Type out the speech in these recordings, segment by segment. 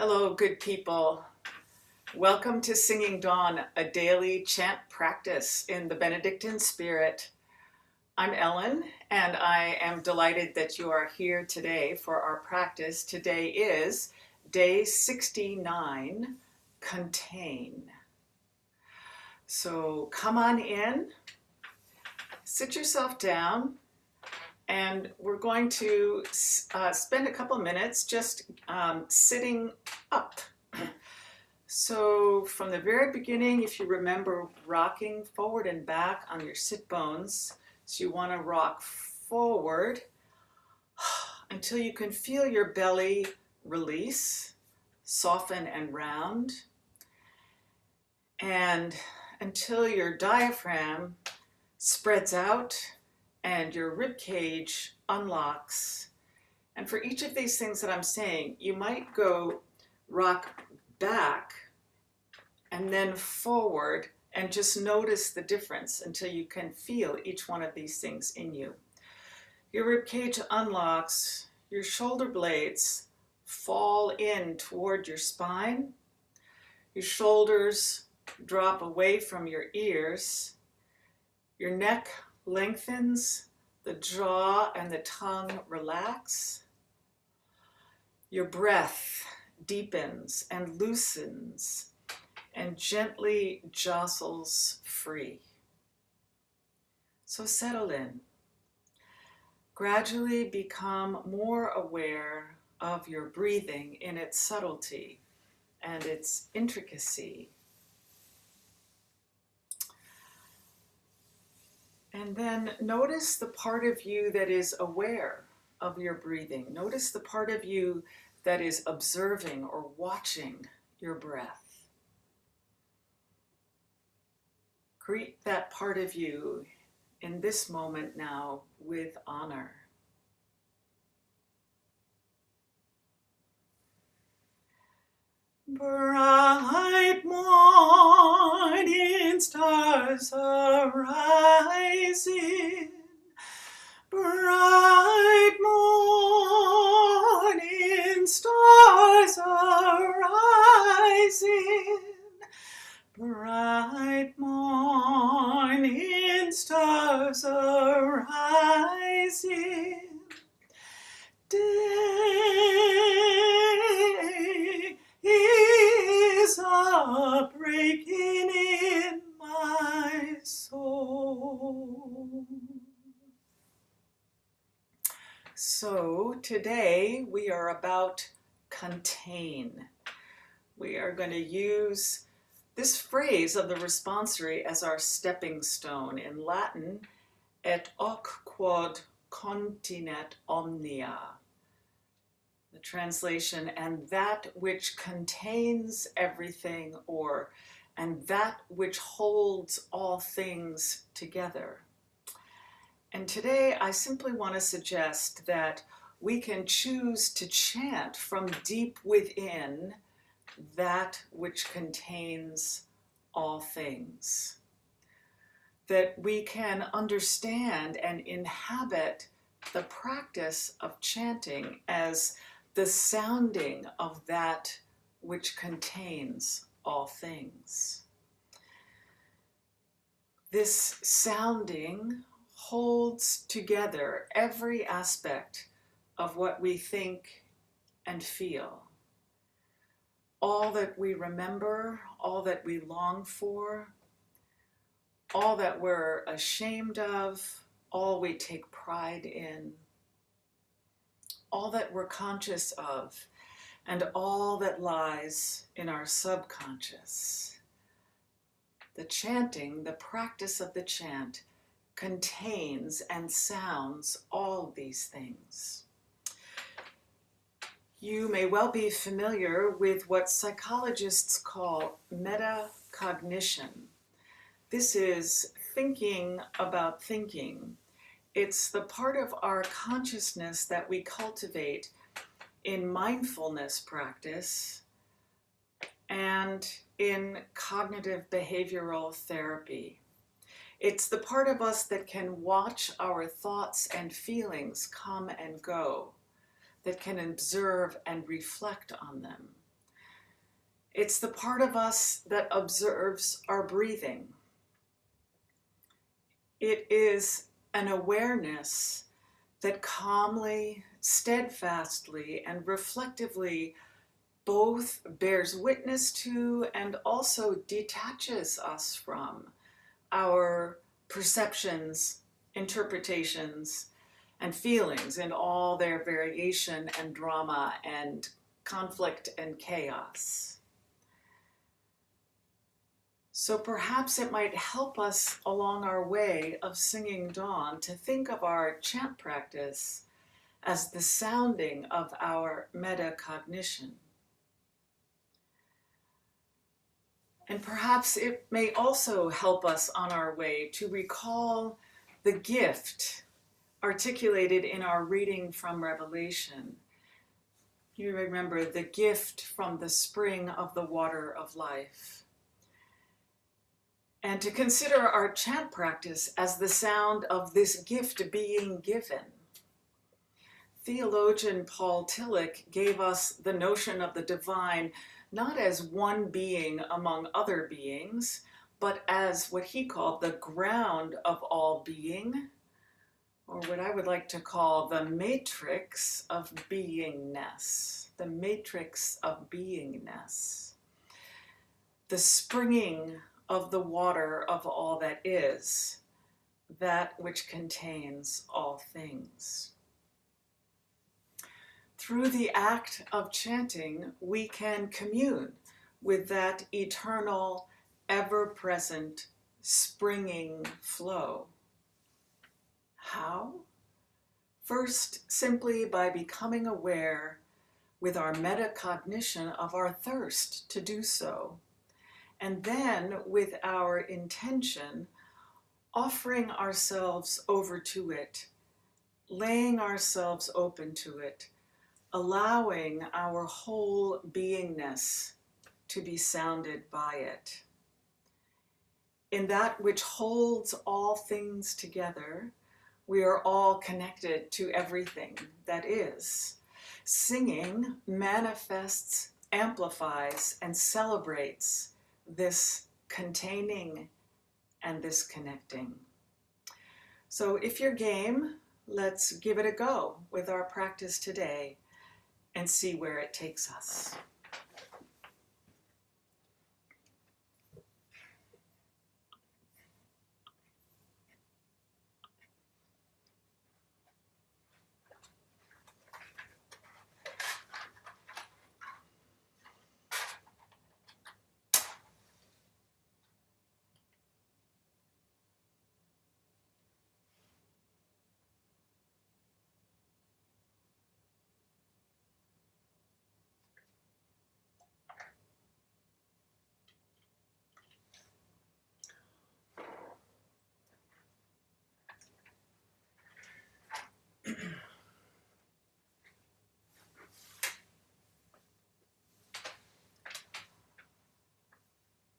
Hello, good people. Welcome to Singing Dawn, a daily chant practice in the Benedictine spirit. I'm Ellen, and I am delighted that you are here today for our practice. Today is day 69, Contain. So come on in, sit yourself down, and we're going to spend a couple minutes just sitting up. So from the very beginning, if you remember rocking forward and back on your sit bones, so you want to rock forward until you can feel your belly release, soften and round, and until your diaphragm spreads out and your rib cage unlocks. And for each of these things that I'm saying, you might go rock back and then forward and just notice the difference until you can feel each one of these things in you. Your rib cage unlocks, your shoulder blades fall in toward your spine, your shoulders drop away from your ears, your neck lengthens, the jaw and the tongue relax, your breath deepens and loosens and gently jostles free. So settle in. Gradually become more aware of your breathing in its subtlety and its intricacy. And then notice the part of you that is aware of your breathing. Notice the part of you that is observing or watching your breath. Greet that part of you in this moment now with honor. Bright morning stars are rising. Bright morning stars are rising. Bright morning stars are rising. Day is a breaking in my soul. So today we are about contain. We are going to use this phrase of the responsory as our stepping stone. In Latin, et hoc quod continet omnia. The translation, and that which contains everything, or and that which holds all things together. And today I simply want to suggest that we can choose to chant from deep within that which contains all things. That we can understand and inhabit the practice of chanting as the sounding of that which contains all things. This sounding holds together every aspect of what we think and feel. All that we remember, all that we long for, all that we're ashamed of, all we take pride in, all that we're conscious of, and all that lies in our subconscious. The chanting, the practice of the chant, contains and sounds all these things. You may well be familiar with what psychologists call metacognition. This is thinking about thinking. It's the part of our consciousness that we cultivate in mindfulness practice and in cognitive behavioral therapy. It's the part of us that can watch our thoughts and feelings come and go, that can observe and reflect on them. It's the part of us that observes our breathing. It is an awareness that calmly, steadfastly, and reflectively both bears witness to and also detaches us from our perceptions, interpretations, and feelings in all their variation and drama and conflict and chaos. So perhaps it might help us along our way of singing dawn to think of our chant practice as the sounding of our metacognition. And perhaps it may also help us on our way to recall the gift articulated in our reading from Revelation. You remember the gift from the spring of the water of life. And to consider our chant practice as the sound of this gift being given. Theologian Paul Tillich gave us the notion of the divine not as one being among other beings, but as what he called the ground of all being, or what I would like to call the matrix of beingness, the matrix of beingness, the springing of the water of all that is, that which contains all things. Through the act of chanting, we can commune with that eternal, ever-present, springing flow. How? First, simply by becoming aware with our metacognition of our thirst to do so, and then with our intention, offering ourselves over to it, laying ourselves open to it, allowing our whole beingness to be sounded by it. In that which holds all things together, we are all connected to everything that is. Singing manifests, amplifies, and celebrates this containing and this connecting. So if you're game, let's give it a go with our practice today and see where it takes us.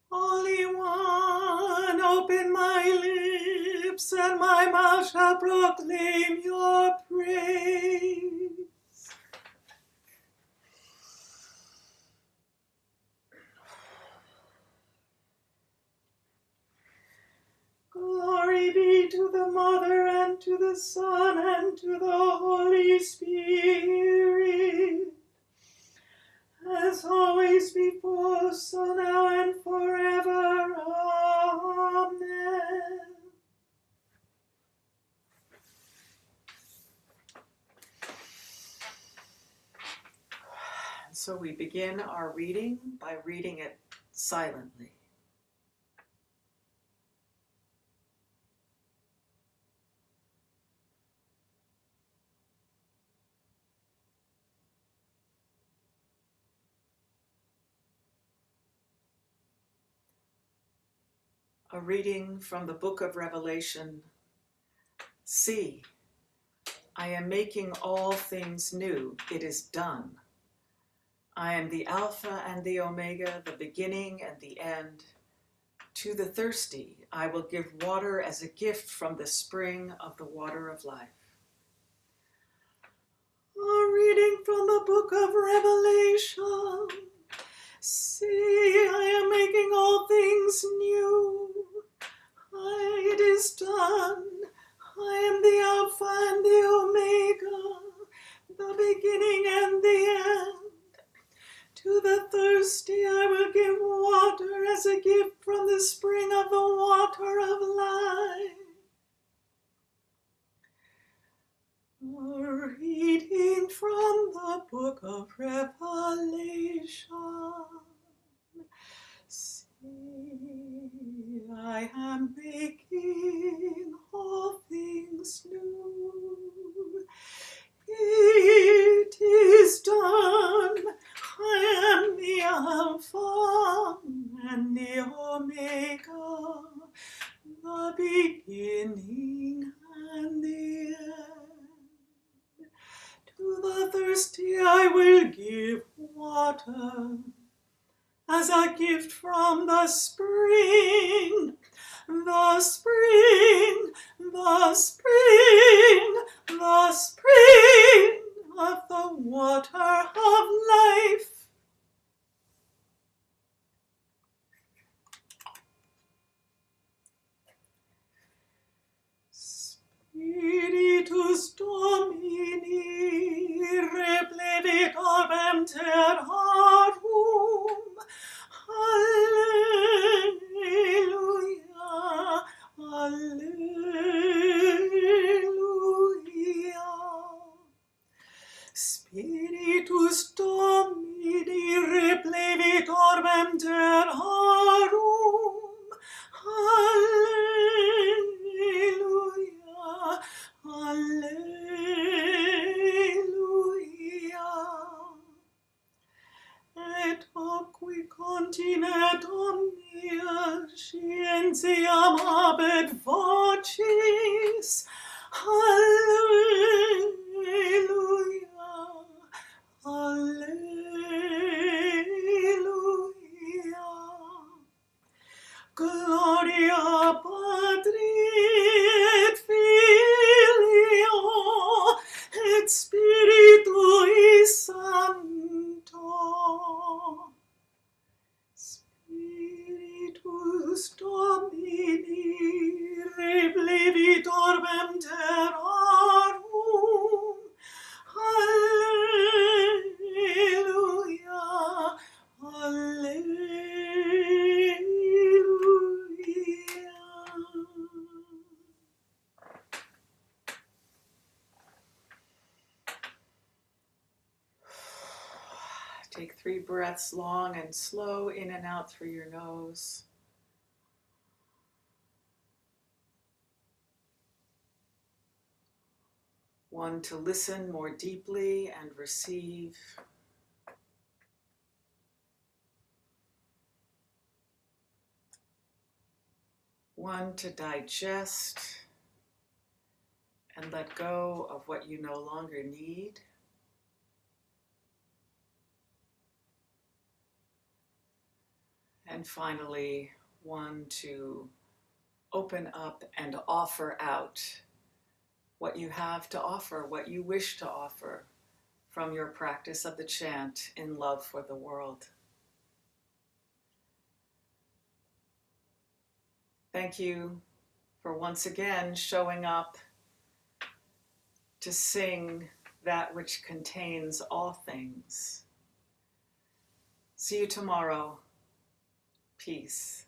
Holy One, open my lips, and my mouth shall proclaim your praise. Glory be to the Mother, and to the Son, and to the Holy Spirit, as always before, so now and forever. Amen. So we begin our reading by reading it silently. A reading from the book of Revelation. See, I am making all things new. It is done. I am the Alpha and the Omega, the beginning and the end. To the thirsty, I will give water as a gift from the spring of the water of life. A reading from the book of Revelation. See, the thirsty I will give water as a gift from the spring of the water of life. A reading from the book of Revelation. See, I am making all things new. It is done. I am the Alpha and the Omega, the beginning and the end. To the thirsty I will give water as a gift from the spring, the spring, the spring, the spring of the water of life. Spiritus Domini replevit orbem terrarum. Alleluia, alleluia. Spiritus Domini replevit orbem terrarum. Alleluia, alleluia. Et hoci continet omnia scientiam habet vocis. Alleluia, alleluia. Gloria Patri et Filio et Spiritui Sancto. Spiritus Domini replevit orbem terrarum. Alleluia, alleluia. Take 3 breaths long and slow in and out through your nose. One to listen more deeply and receive. One to digest and let go of what you no longer need. And finally, one to open up and offer out what you have to offer, what you wish to offer from your practice of the chant in love for the world. Thank you for once again showing up to sing that which contains all things. See you tomorrow. Peace.